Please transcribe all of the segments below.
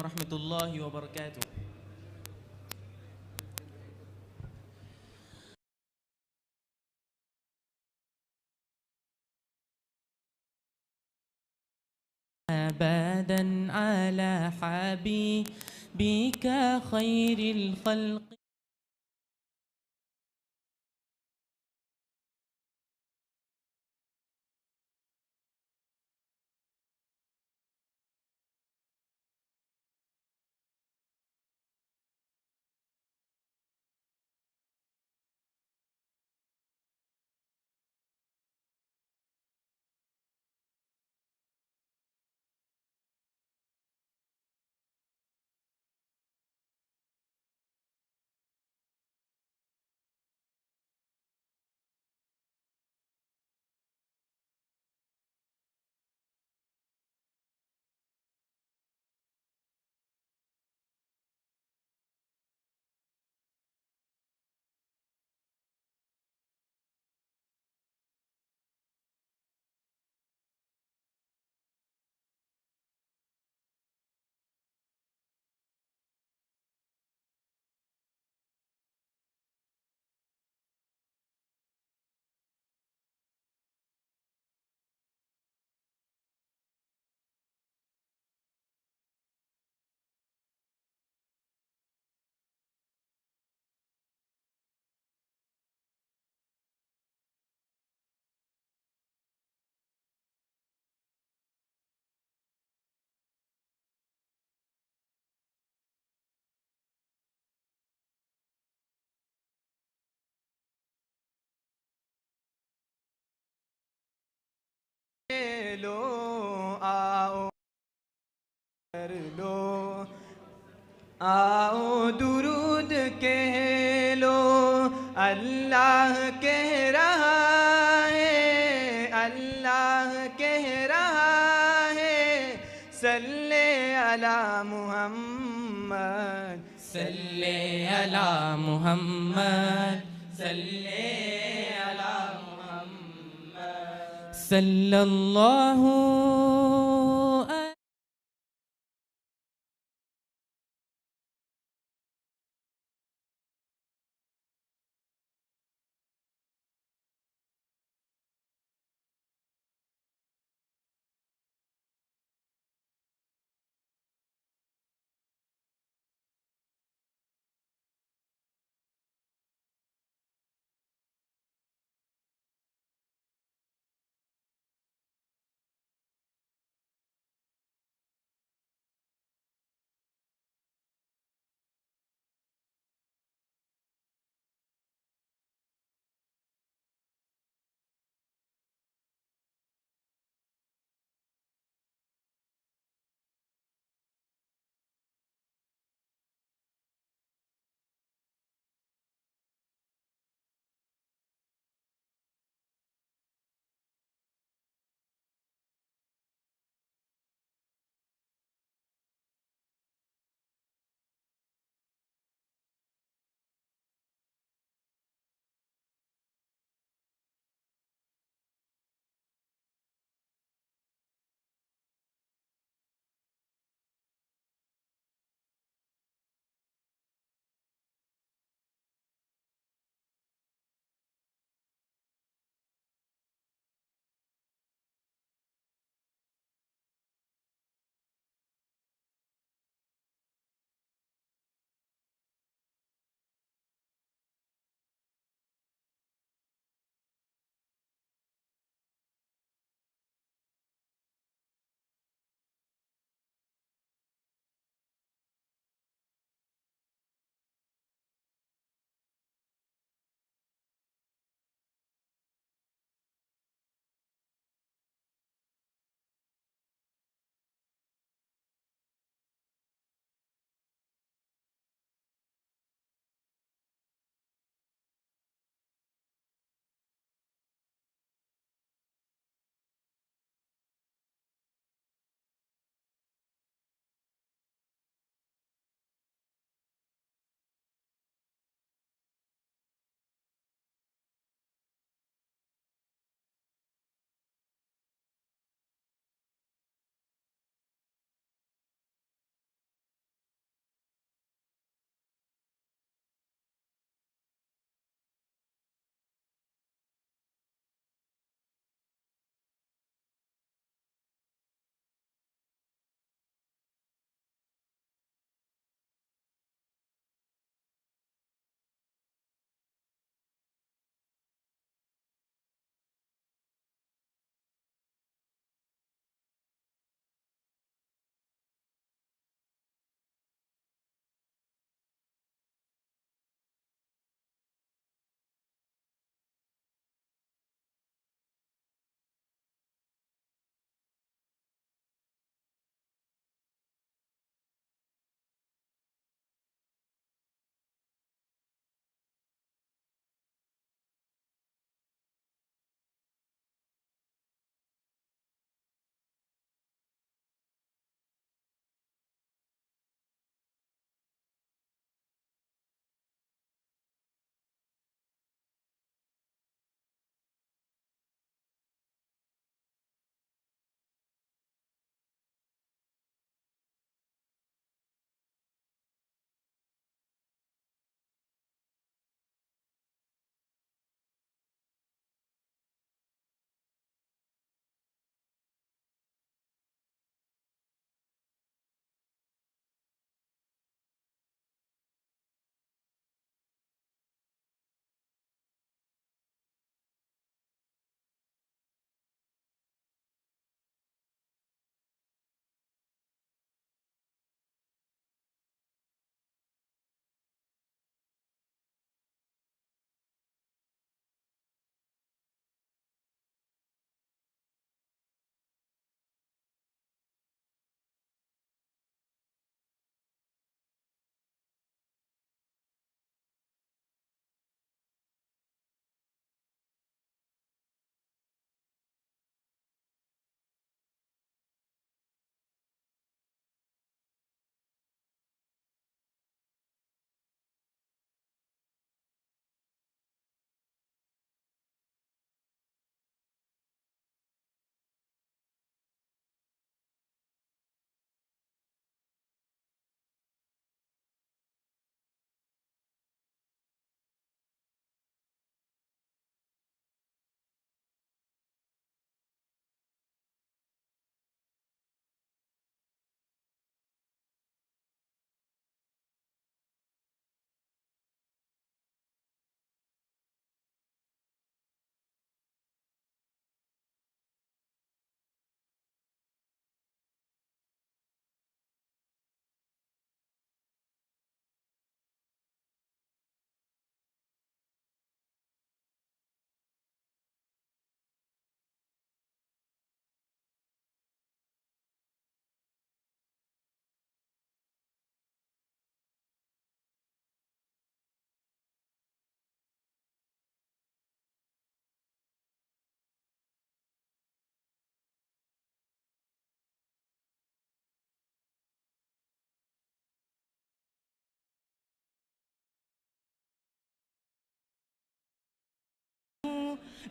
वरहमतुल्लाहि वबरकातुह। أبدا على حبيبك خير الخلق. लो आओ कर लो, आओ दुरूद कह लो। अल्लाह कह रहा है, अल्लाह कह रहा है, सल्ले अला मुहम्मद, सल्ले अला मुहम्मद, सल्ले अला मुहम्मद, सल्लल्लाहु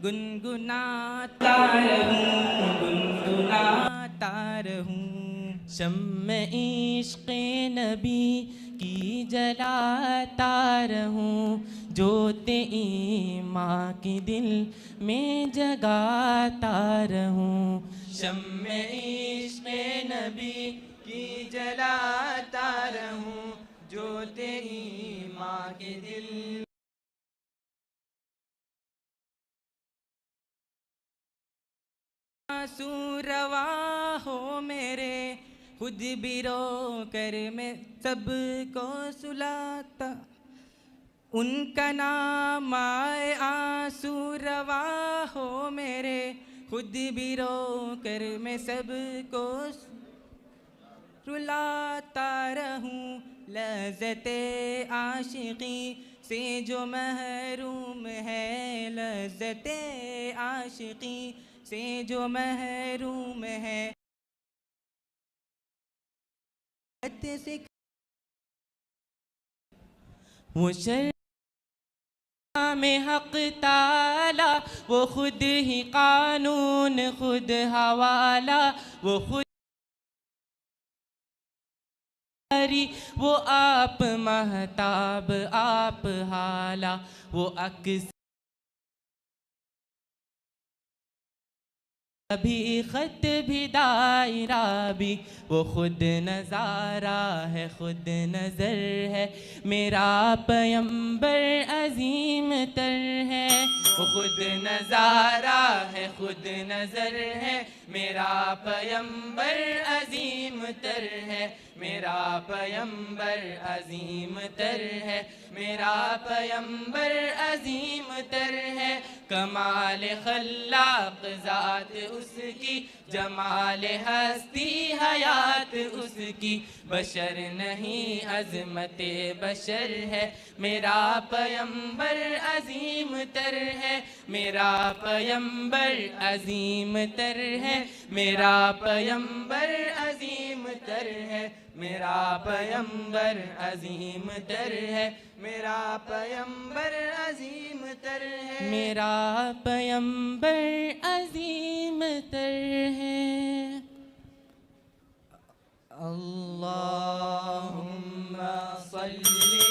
गुनगुनाता रहूं, गुनगुनाता रहूं। शम्मे इश्क़ नबी की जलाता रहूं, जोते ईमां की दिल में जगाता रहूं। शम्मे इश्क़ नबी की जलाता रहूं, जो तेरी माँ के दिल आंसू रवा हो मेरे, खुद भी रो कर मैं सबको सुलाता। उनका नाम आए आंसू रवा हो मेरे, खुद भी रो कर मैं सबको रुलाता रहूं। लज़्ज़ते आशिकी से जो महरूम है, लज़्ज़ते आशिकी से जो महरूम है, से वो में हक़ ताला, वो खुद ही कानून खुद हवाला, वो खुद वो आप महताब आप हाला, वो अक्स भी ख़त भी दायरा भी, वो खुद नज़ारा है खुद नज़र है, मेरा पैगंबर अज़ीम तर है। वो खुद नज़ारा है खुद नज़र है, मेरा पैगंबर अज़ीम तर है, मेरा पैगंबर अज़ीम तर है, मेरा पैगंबर अज़ीम तर है। कमाल खल्लाक़ ज़ात उसकी, जमाल हस्ती हयात उसकी, बशर नहीं अज़मत बशर है, मेरा पैगंबर अज़ीम तर है, मेरा पैगंबर अज़ीम तर है, मेरा पैगंबर अज़ीम तर है, मेरा पैगंबर अज़ीम तर है, मेरा पैगंबर अजीम तर है, मेरा पैगंबर अज़ीम तर है। अल्लाहुम्मा सल्ली